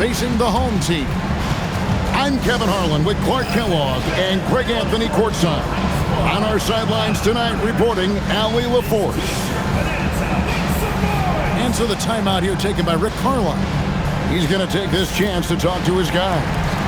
facing the home team. I'm Kevin Harlan with Clark Kellogg and Greg Anthony courtside. On our sidelines tonight, reporting Allie LaForce. And so the timeout here taken by Rick Carlisle. He's going to take this chance to talk to his guy.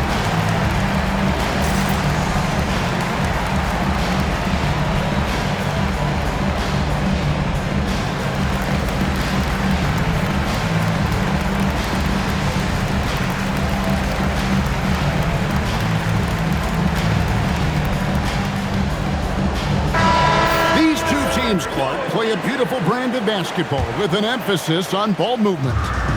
Clark play a beautiful brand of basketball with an emphasis on ball movement.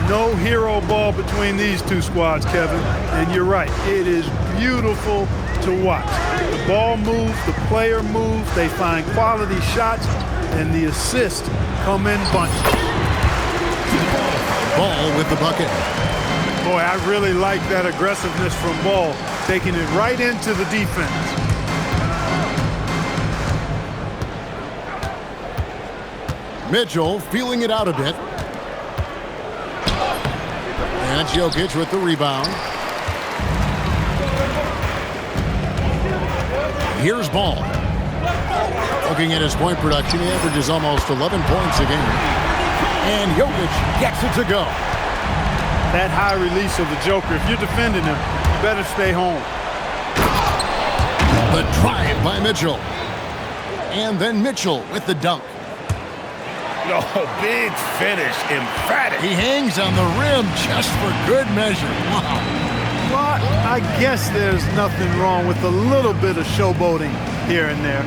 No hero ball between these two squads, Kevin. And you're right, it is beautiful to watch. The ball moves, the player moves, they find quality shots, and the assists come in bunches. Ball with the bucket. Boy, I really like that aggressiveness from Ball, taking it right into the defense. Mitchell feeling it out a bit. And it's Jokic with the rebound. Here's Ball. Looking at his point production, he averages almost 11 points a game. And Jokic gets it to go. That high release of the Joker, if you're defending him, you better stay home. The drive by Mitchell. And then Mitchell with the dunk. No, big finish, emphatic. He hangs on the rim just for good measure. Wow. Well, I guess there's nothing wrong with a little bit of showboating here and there.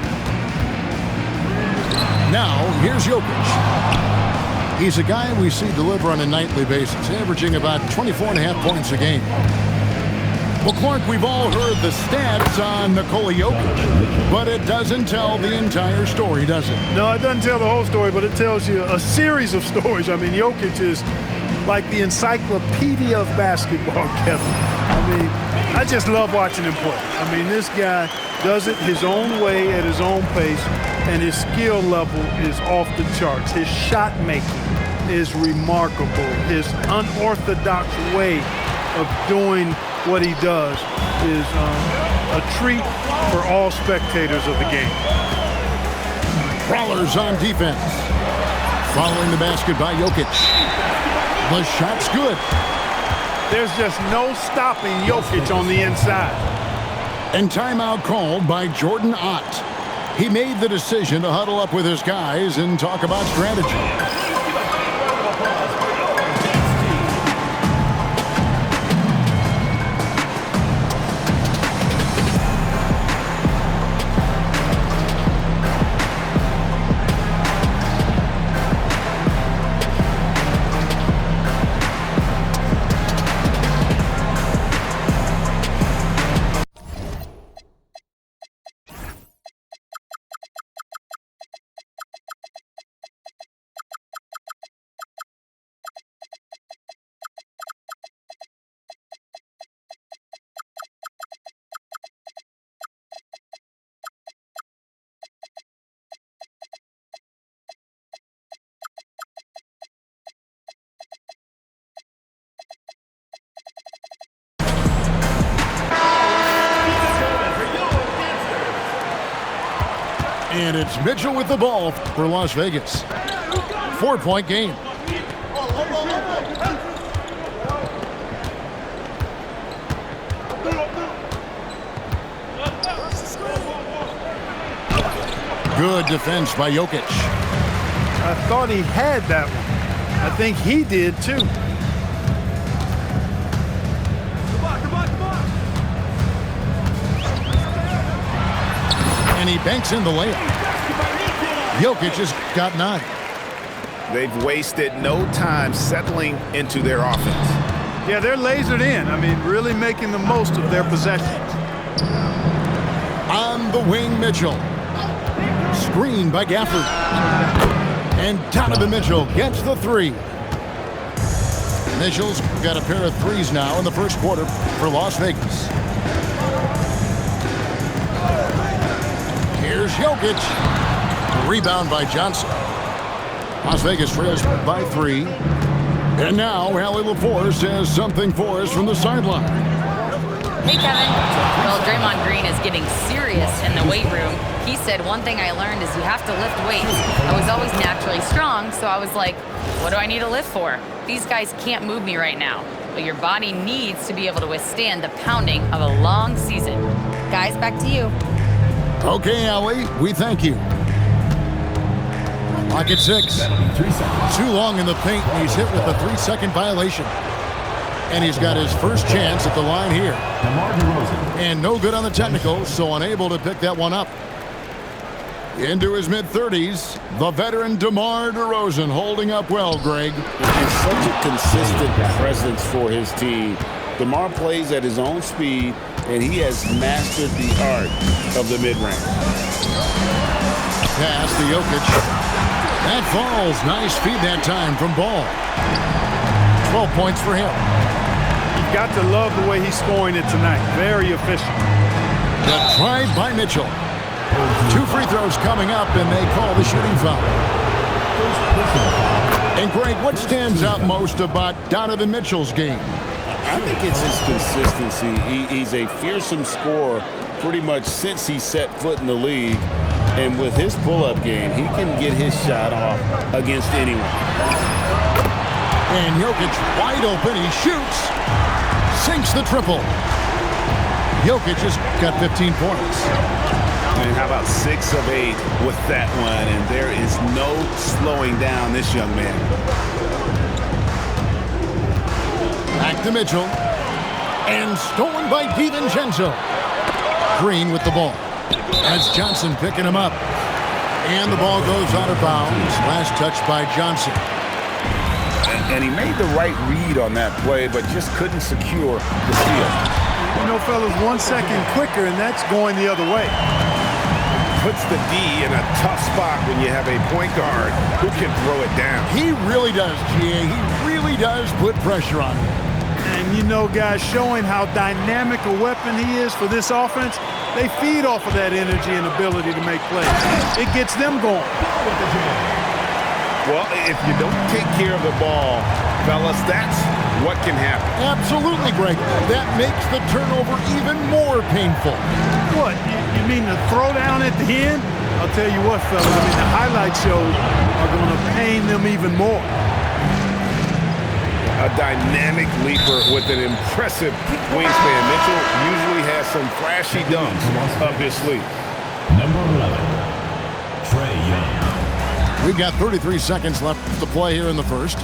Now, here's Jokic. He's a guy we see deliver on a nightly basis, averaging about 24.5 points a game. Well, Clark, we've all heard the stats on Nikola Jokic, but it doesn't tell the entire story, does it? No, it doesn't tell the whole story, but it tells you a series of stories. I mean, Jokic is like the encyclopedia of basketball, Kevin. I mean, I just love watching him play. I mean, this guy does it his own way at his own pace, and his skill level is off the charts. His shot making is remarkable. His unorthodox way of doing what he does is a treat for all spectators of the game. Prowlers on defense. Following the basket by Jokic. The shot's good. There's just no stopping Jokic on the inside. And timeout called by Jordan Ott. He made the decision to huddle up with his guys and talk about strategy. And it's Mitchell with the ball for Las Vegas. 4-point game. Good defense by Jokic. I thought he had that one. I think he did too. And he banks in the layup. Jokic has got 9. They've wasted no time settling into their offense. Yeah, they're lasered in. I mean, really making the most of their possessions. On the wing, Mitchell. Screen by Gafford. And Donovan Mitchell gets the 3. Mitchell's got a pair of threes now in the first quarter for Las Vegas. Here's Jokic. Rebound by Johnson. Las Vegas trails by 3. And now, Allie LaForce has something for us from the sideline. Hey, Kevin. Well, Draymond Green is getting serious in the weight room. He said, one thing I learned is you have to lift weights. I was always naturally strong, so I was like, what do I need to lift for? These guys can't move me right now. But your body needs to be able to withstand the pounding of a long season. Guys, back to you. Okay, Allie, we thank you. Clock at 6. Too long in the paint, and he's hit with a 3-second violation. And he's got his first chance at the line here. And no good on the technical, so unable to pick that one up. Into his mid-30s, the veteran DeMar DeRozan holding up well, Greg. He's such a consistent presence for his team. DeMar plays at his own speed, and he has mastered the art of the mid-range. Pass to Jokic. That falls. Nice feed that time from Ball. 12 points for him. You've got to love the way he's scoring it tonight. Very efficient. The try by Mitchell. 2 free throws coming up, and they call the shooting foul. And Greg, what stands out most about Donovan Mitchell's game? I think it's his consistency. He's a fearsome scorer pretty much since he set foot in the league. And with his pull-up game, he can get his shot off against anyone. And Jokic wide open. He shoots. Sinks the triple. Jokic has got 15 points. And how about 6 of 8 with that one? And there is no slowing down this young man. Back to Mitchell. And stolen by DiVincenzo. Green with the ball. That's Johnson picking him up. And the ball goes out of bounds. Last touch by Johnson. And he made the right read on that play, but just couldn't secure the steal. You know, fellas, 1 second quicker, and that's going the other way. Puts the D in a tough spot when you have a point guard who can throw it down. He really does, GA. He really does put pressure on him. And you know, guys, showing how dynamic a weapon he is for this offense, they feed off of that energy and ability to make plays. It gets them going. Well, if you don't take care of the ball, fellas, that's what can happen. Absolutely, Greg. That makes the turnover even more painful. What? You mean the throwdown at the end? I'll tell you what, fellas. I mean, the highlight shows are going to pain them even more. A dynamic leaper with an impressive wingspan. Mitchell usually has some flashy dunks up his sleeve. Number 11, Trae Young. We've got 33 seconds left to play here in the first.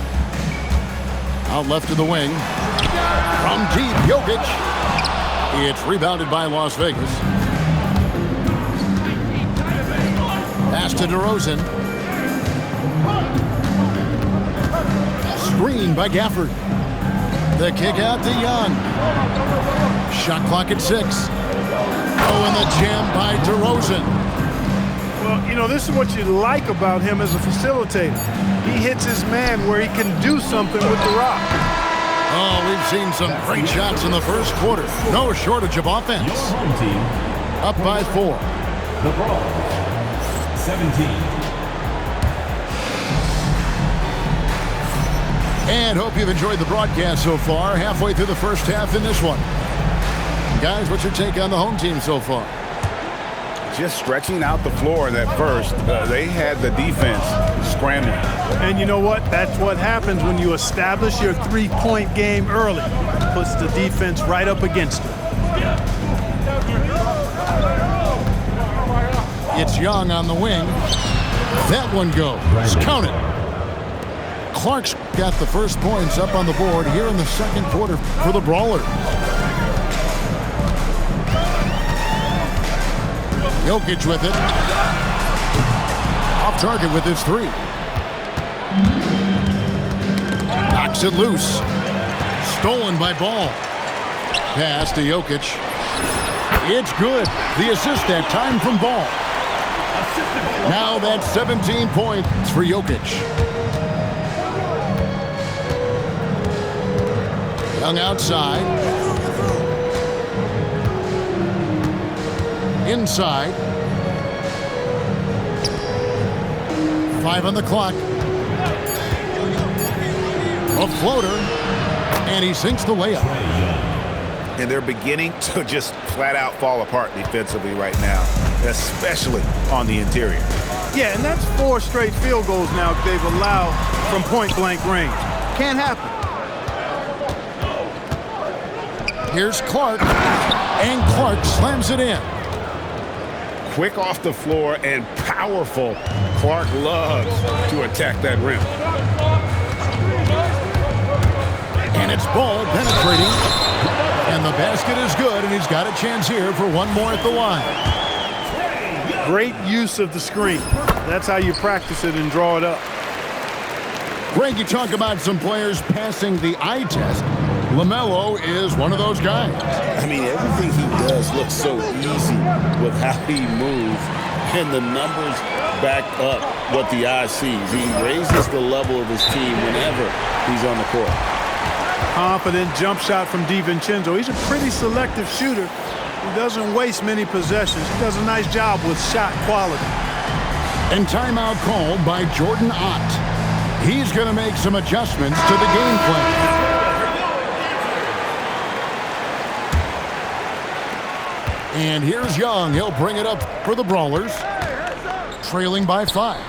Out left to the wing. From deep, Jokic. It's rebounded by Las Vegas. Pass to DeRozan. Screen by Gafford. The kick out to Young. Shot clock at 6. Oh, and the jam by DeRozan. Well, you know, this is what you like about him as a facilitator. He hits his man where he can do something with the rock. Oh, we've seen some great shots in the first quarter. No shortage of offense. Your home team. Up by 4. The Bulls. 17. And hope you've enjoyed the broadcast so far. Halfway through the first half in this one. Guys, what's your take on the home team so far? Just stretching out the floor in that first. They had the defense scrambling. And you know what? That's what happens when you establish your three-point game early. Puts the defense right up against it. It's Young on the wing. That one goes. Count it. Clark's got the first points up on the board here in the second quarter for the Brawlers. Jokic with it. Off target with his 3. Knocks it loose. Stolen by Ball. Pass to Jokic. It's good. The assist that time from Ball. Now that's 17 points for Jokic. Young outside. Inside. 5 on the clock. A floater, and he sinks the layup. And they're beginning to just flat out fall apart defensively right now, especially on the interior. Yeah, and that's 4 straight field goals now they've allowed from point-blank range. Can't happen. Here's Clark, and Clark slams it in. Quick off the floor and powerful. Clark loves to attack that rim. And it's Ball penetrating. And the basket is good, and he's got a chance here for one more at the line. Great use of the screen. That's how you practice it and draw it up. Greg, you talk about some players passing the eye test. LaMelo is one of those guys. I mean, everything he does looks so easy with how he moves, and the numbers back up what the eye sees. He raises the level of his team whenever he's on the court. Confident jump shot from DiVincenzo. He's a pretty selective shooter. He doesn't waste many possessions. He does a nice job with shot quality. And timeout called by Jordan Ott. He's going to make some adjustments to the game plan. And here's Young. He'll bring it up for the Brawlers, trailing by 5.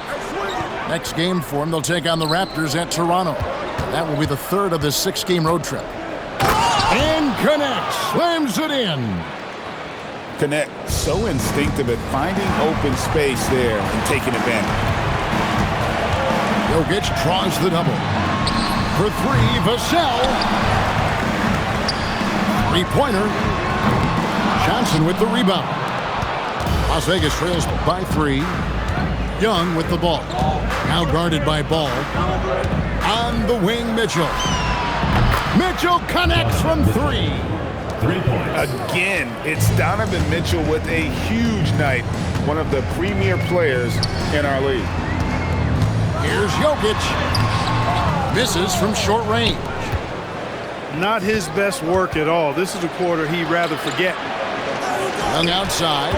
Next game for them, they'll take on the Raptors at Toronto. That will be the 3rd of this 6-game road trip. And connects, slams it in. Connect, so instinctive at finding open space there and taking advantage. Jokic draws the double. For 3, Vassell. 3-pointer. Johnson with the rebound. Las Vegas trails by 3. Young with the ball. Now guarded by Ball. On the wing, Mitchell. Mitchell connects from 3. 3 points. Again, it's Donovan Mitchell with a huge night. One of the premier players in our league. Here's Jokic. Misses from short range. Not his best work at all. This is a quarter he'd rather forget. Young outside.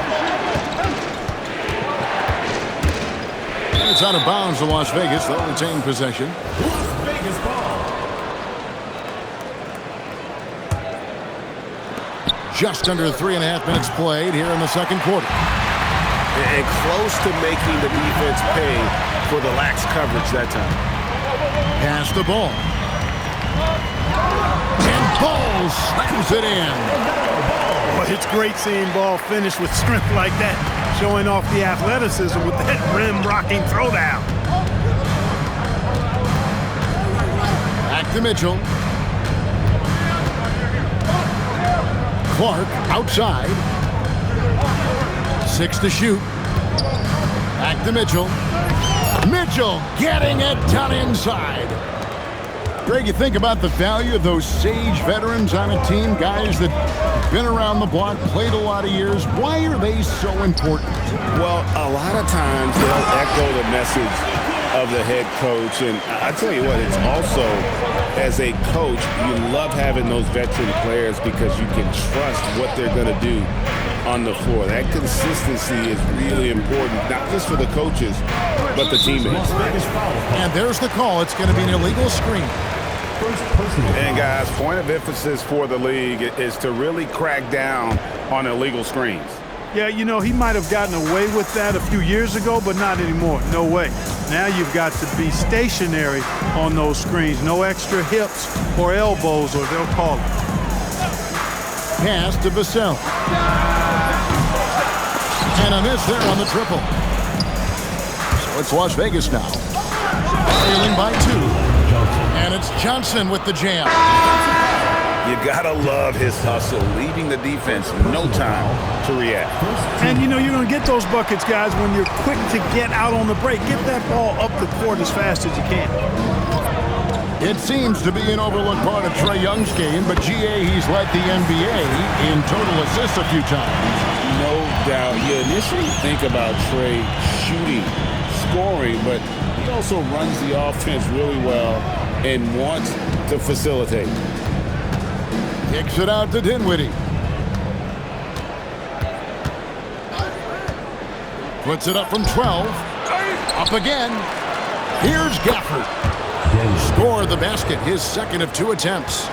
It's out of bounds to Las Vegas. They'll retain possession. Las Vegas ball. Just under 3.5 minutes played here in the second quarter. And close to making the defense pay for the lax coverage that time. Pass the ball. And Ball slams it in. Well, it's great seeing Ball finish with strength like that, showing off the athleticism with that rim-rocking throwdown. Back to Mitchell. Clark outside. 6 to shoot. Back to Mitchell. Mitchell getting it done inside. Greg, you think about the value of those sage veterans on a team, guys that have been around the block, played a lot of years. Why are they so important? Well, a lot of times they'll echo the message of the head coach. And I tell you what, it's also, as a coach, you love having those veteran players because you can trust what they're going to do on the floor. That consistency is really important, not just for the coaches, but the teammates. And there's the call. It's going to be an illegal screen. And guys, point of emphasis for the league is to really crack down on illegal screens. Yeah, you know, he might have gotten away with that a few years ago, but not anymore. No way. Now you've got to be stationary on those screens. No extra hips or elbows, or they'll call it. Pass to Vassell. And a miss there on the triple. So it's Las Vegas now. Trailing by 2. And it's Johnson with the jam. You gotta love his hustle, leaving the defense no time to react. And you know, you're going to get those buckets, guys, when you're quick to get out on the break. Get that ball up the court as fast as you can. It seems to be an overlooked part of Trae Young's game, but GA, he's led the NBA in total assists a few times. No doubt. You initially think about Trae shooting, scoring, but he also runs the offense really well and wants to facilitate. Kicks it out to Dinwiddie. Puts it up from 12. Up again. Here's Gafford. scored the basket, his second of 2 attempts.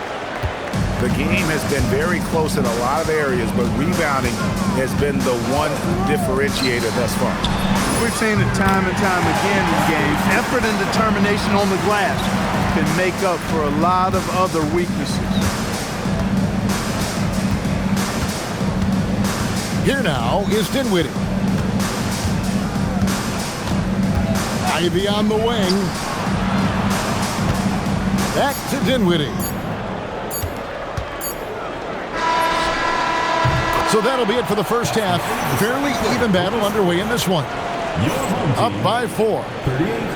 The game has been very close in a lot of areas, but rebounding has been the one differentiator thus far. We've seen it time and time again in games. Effort and determination on the glass can make up for a lot of other weaknesses. Here now is Dinwiddie. Ivy on the wing. Back to Dinwiddie. So that'll be it for the first half. Fairly even battle underway in this one. Up by 4.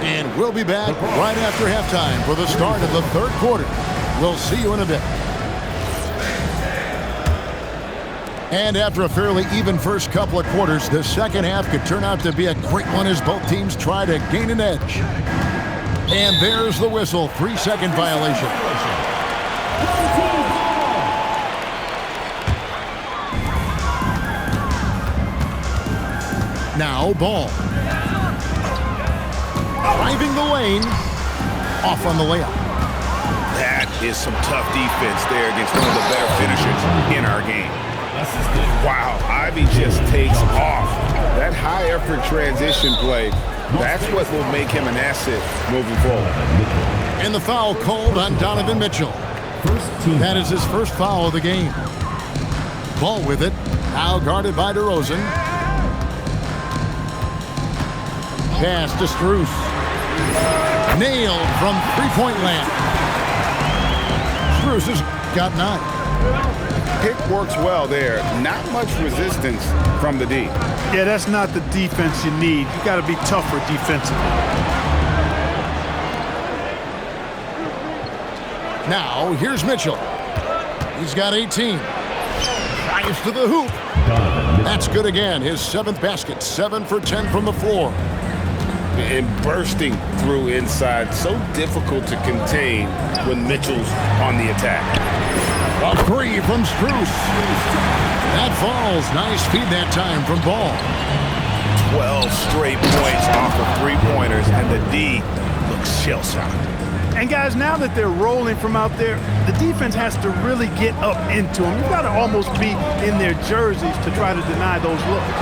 And we'll be back right after halftime for the start of the third quarter. We'll see you in a bit. And after a fairly even first couple of quarters, the second half could turn out to be a great one as both teams try to gain an edge. And there's the whistle, 3-second violation. Now Ball. Driving the lane. Off on the layup. That is some tough defense there against one of the better finishers in our game. Wow, Ivy just takes off. That high-effort transition play, that's what will make him an asset moving forward. And the foul called on Donovan Mitchell. That is his first foul of the game. Ball with it. Now guarded by DeRozan. Pass to Strus. Nailed from three-point land. Strus has got 9. Pick works well there. Not much resistance from the D. Yeah, that's not the defense you need. You got to be tougher defensively. Now, here's Mitchell. He's got 18. Drives to the hoop. That's good again. His 7th basket. 7 for 10 from the floor. And bursting through inside. So difficult to contain when Mitchell's on the attack. A 3 from Strus. That falls. Nice feed that time from Ball. 12 straight points off of 3-pointers, and the D looks shell-shocked. And guys, now that they're rolling from out there, the defense has to really get up into them. You've got to almost be in their jerseys to try to deny those looks.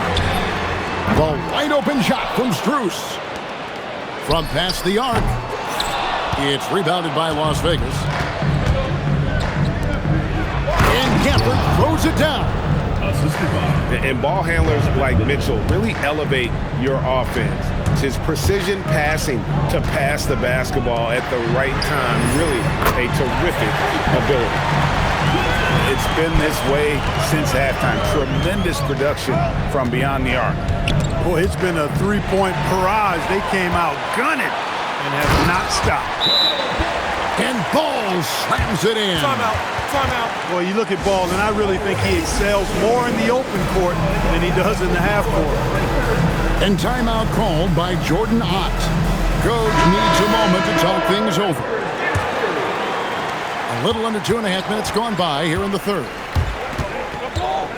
The wide open shot from Strus. From past the arc. It's rebounded by Las Vegas. And Gafford throws it down. And ball handlers like Mitchell really elevate your offense. It's his precision passing to pass the basketball at the right time. Really a terrific ability. It's been this way since halftime. Tremendous production from beyond the arc. Boy, it's been a 3-point barrage. They came out gunning and have not stopped. And Ball slams it in. Timeout. Well, you look at Ball, and I really think he excels more in the open court than he does in the half court. And timeout called by Jordan Ott. Coach needs a moment to talk things over. A little under 2.5 minutes gone by here in the third.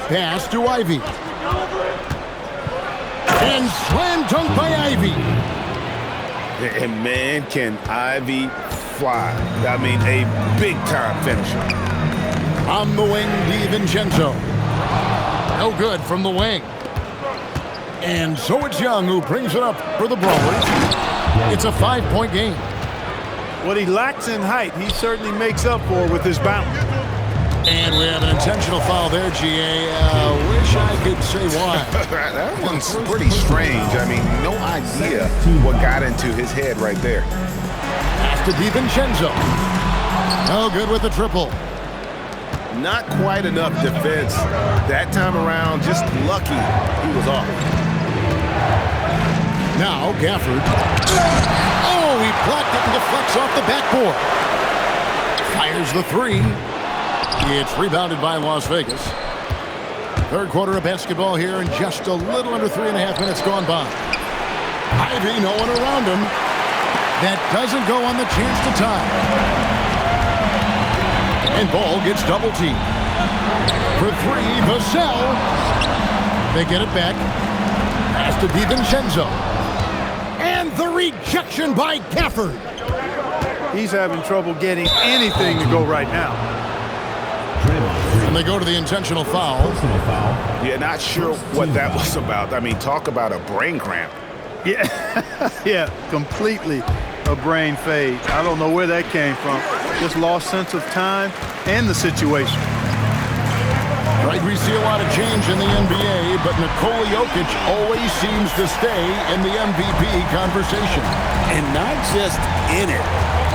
Pass to Ivy. And slam dunk by Ivy. And man, can Ivy fly. I mean, a big-time finisher. On the wing, DiVincenzo. No good from the wing. And so it's Young who brings it up for the Brawlers. It's a 5-point game. What he lacks in height, he certainly makes up for with his bounce. And we have an intentional foul there, GA. Wish I could say why. That one's pretty strange. I mean, no idea what got into his head right there. Pass to DiVincenzo. No good with the triple. Not quite enough defense that time around. Just lucky he was off. Now Gafford. Oh, he blocked it and deflects off the backboard. Fires the 3. It's rebounded by Las Vegas. Third quarter of basketball here and just a little under 3.5 minutes gone by. Ivy, no one around him. That doesn't go on the chance to tie. And Ball gets double teamed. For 3, Vassell. They get it back. Pass to DiVincenzo. And the rejection by Gafford. He's having trouble getting anything to go right now. And they go to the intentional foul. Personal foul. Yeah, not sure what that was about. I mean, talk about a brain cramp. Yeah, yeah, completely a brain fade. I don't know where that came from. Just lost sense of time and the situation. Right, we see a lot of change in the NBA, but Nikola Jokic always seems to stay in the MVP conversation. And not just in it,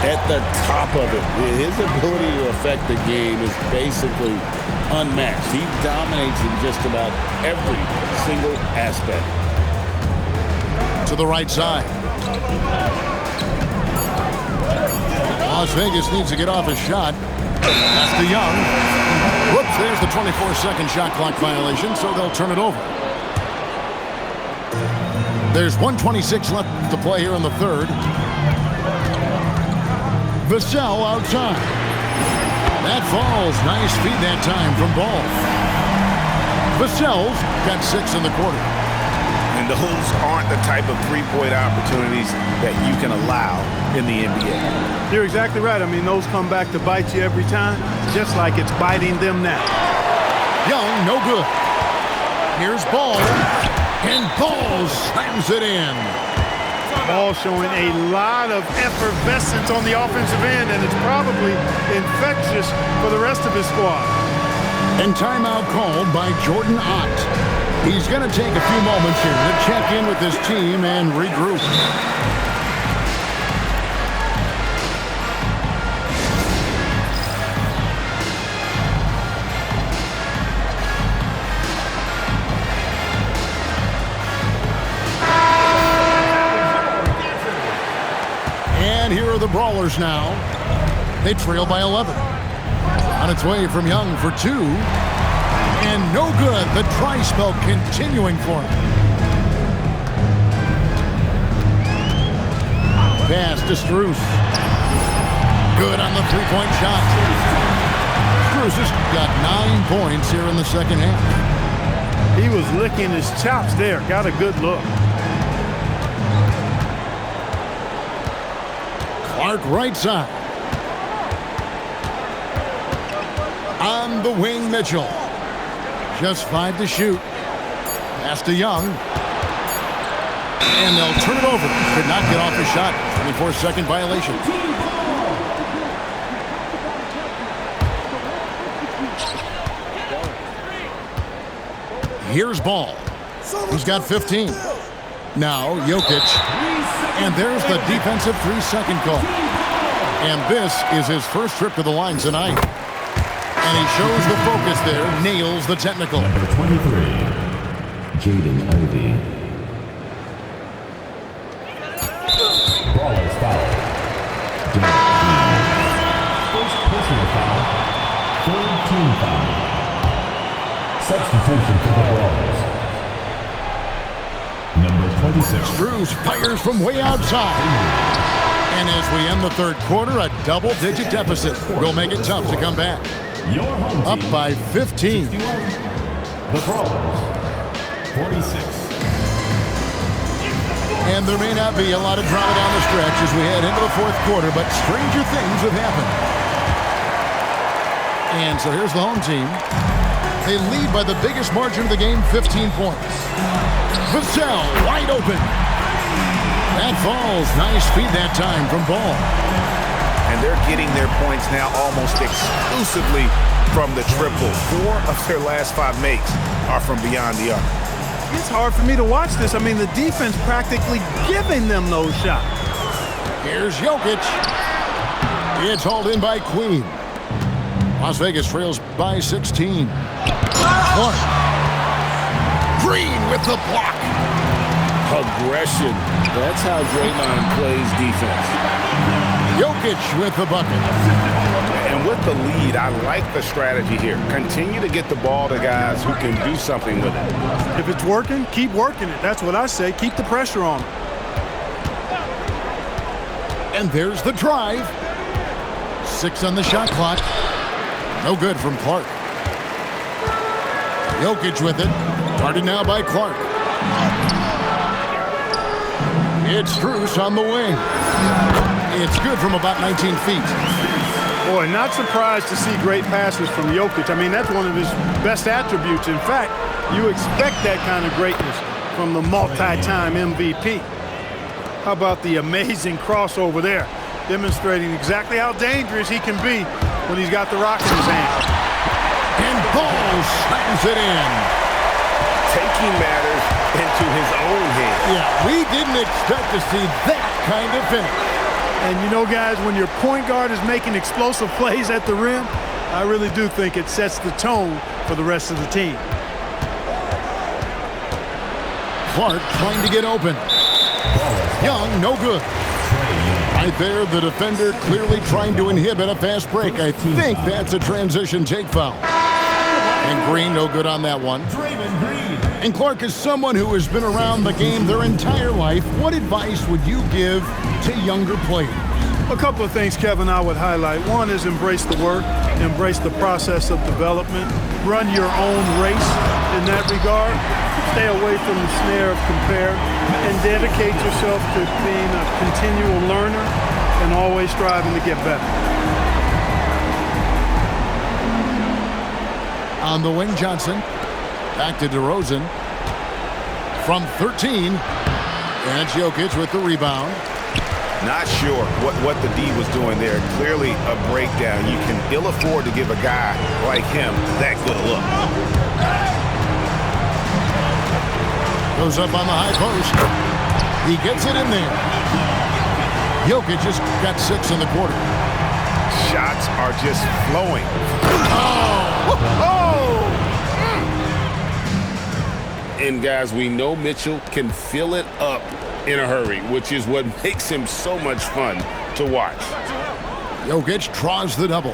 at the top of it. His ability to affect the game is basically unmatched. He dominates in just about every single aspect. To the right side. Las Vegas needs to get off a shot. That's the Young. Whoops, there's the 24-second shot clock violation, so they'll turn it over. There's 1:26 left to play here in the third. Vassell outside. That falls. Nice feed that time from Ball. Vassell's got 6 in the quarter. And those aren't the type of three-point opportunities that you can allow in the NBA. You're exactly right. I mean, those come back to bite you every time, just like it's biting them now. Young, no good. Here's Ball. And Ball slams it in. Ball showing a lot of effervescence on the offensive end, and it's probably infectious for the rest of his squad. And timeout called by Jordan Ott. He's going to take a few moments here to check in with his team and regroup. And here are the Brawlers now. They trail by 11. On its way from Young for 2. And no good. The try spell continuing for him. Pass to Strus. Good on the three-point shot. Strus has got 9 points here in the second half. He was licking his chops there. Got a good look. Clark right side. On the wing, Mitchell. Just 5 to shoot. Pass to Young. And they'll turn it over. Could not get off the shot. 24-second violation. Here's Ball. He's got 15. Now Jokic. And there's the defensive 3-second call. And this is his first trip to the line tonight. And he shows the focus there, nails the technical. Number 23, Jaden Ivey. Brawlers foul. First personal foul. Third team foul. Substitution for the Brawlers. Number 26. Strus fires from way outside. And as we end the third quarter, a double-digit deficit will make it tough to come back. Your home Up team, by 15. 61. The Brawlers, 46. And there may not be a lot of drama down the stretch as we head into the fourth quarter, but stranger things have happened. And so here's the home team. They lead by the biggest margin of the game, 15 points. Vassell wide open. That falls. Nice feed that time from Ball. And they're getting their points now almost exclusively from the triple. 4 of their last 5 makes are from beyond the arc. It's hard for me to watch this. I mean, the defense practically giving them those shots. Here's Jokic. It's hauled in by Queen. Las Vegas trails by 16. Clark. Green with the block. Aggression. That's how Draymond plays defense. Jokic with the bucket. And with the lead, I like the strategy here. Continue to get the ball to guys who can do something with it. If it's working, keep working it. That's what I say. Keep the pressure on them. And there's the drive. 6 on the shot clock. No good from Clark. Jokic with it. Guarded now by Clark. It's Strus on the wing. It's good from about 19 feet. Boy, not surprised to see great passes from Jokic. I mean, that's one of his best attributes. In fact, you expect that kind of greatness from the multi-time MVP. How about the amazing crossover there, demonstrating exactly how dangerous he can be when he's got the rock in his hand. And Ball slams it in. Taking matters into his own hands. Yeah, we didn't expect to see that kind of finish. And you know, guys, when your point guard is making explosive plays at the rim, I really do think it sets the tone for the rest of the team. Clark trying to get open. Young, no good. Right there, the defender clearly trying to inhibit a fast break. I think that's a transition take foul. And Green, no good on that one. And Clark is someone who has been around the game their entire life. What advice would you give to younger players? A couple of things, Kevin, I would highlight. One is embrace the work, embrace the process of development, run your own race in that regard, stay away from the snare of compare, and dedicate yourself to being a continual learner and always striving to get better. On the wing, Johnson. Back to DeRozan. From 13. And Jokic with the rebound. Not sure what the D was doing there. Clearly a breakdown. You can ill afford to give a guy like him that good a look. Goes up on the high post. He gets it in there. Jokic just got 6 in the quarter. Shots are just flowing. And guys, we know Mitchell can fill it up in a hurry, which is what makes him so much fun to watch. Jokic draws the double.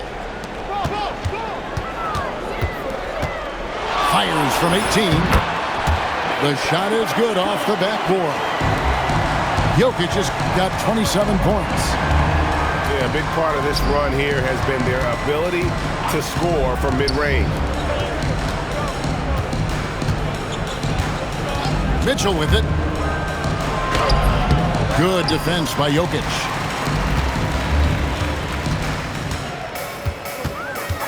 Fires from 18. The shot is good off the backboard. Jokic just got 27 points. Yeah, a big part of this run here has been their ability to score from mid-range. Mitchell with it. Good defense by Jokic.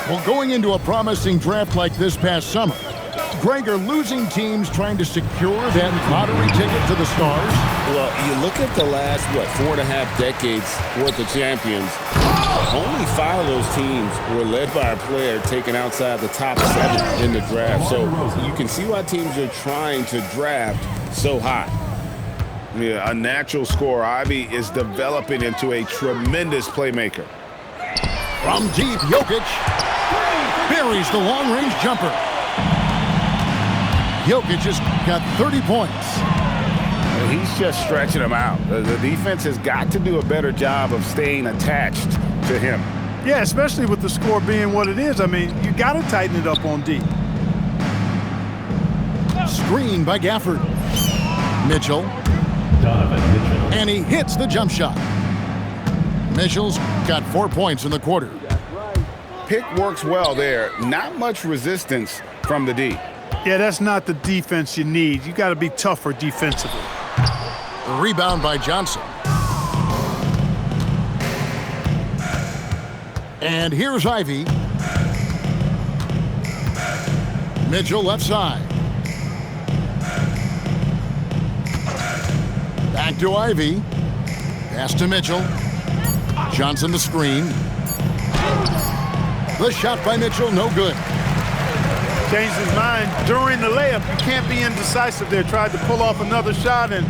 Well, going into a promising draft like this past summer, Greg, are losing teams trying to secure that lottery ticket to the stars? Well, you look at the last, 4.5 decades worth of champions, only 5 of those teams were led by a player taken outside the top 7 in the draft. So you can see why teams are trying to draft so high. Yeah, a natural scorer. Ivy is developing into a tremendous playmaker. From deep, Jokic buries the long-range jumper. Jokic just got 30 points. And he's just stretching them out. The defense has got to do a better job of staying attached to him. Yeah, especially with the score being what it is. I mean, you got to tighten it up on D. Screen by Gafford. Mitchell. And he hits the jump shot. Mitchell's got 4 points in the quarter. Pick works well there. Not much resistance from the D. Yeah, that's not the defense you need. You got to be tougher defensively. The rebound by Johnson. And here's Ivy. Mitchell left side. Back to Ivy. Pass to Mitchell. Johnson the screen. The shot by Mitchell, no good. Changed his mind during the layup. You can't be indecisive there. Tried to pull off another shot and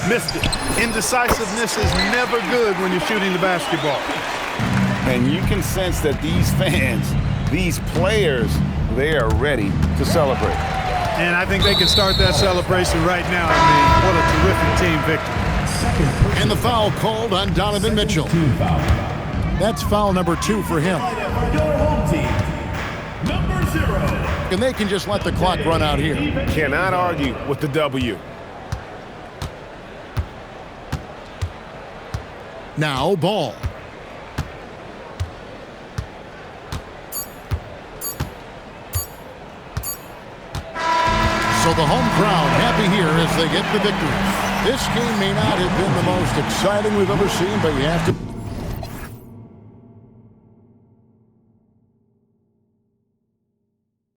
missed it. Indecisiveness is never good when you're shooting the basketball. And you can sense that these fans, these players, they are ready to celebrate. And I think they can start that celebration right now. I mean, what a terrific team victory. And the foul called on Donovan Mitchell. That's foul number 2 for him. And they can just let the clock run out here. Cannot argue with the W. Now Ball. So So the home crowd happy here as they get the victory. This game may not have been the most exciting we've ever seen, but you have to...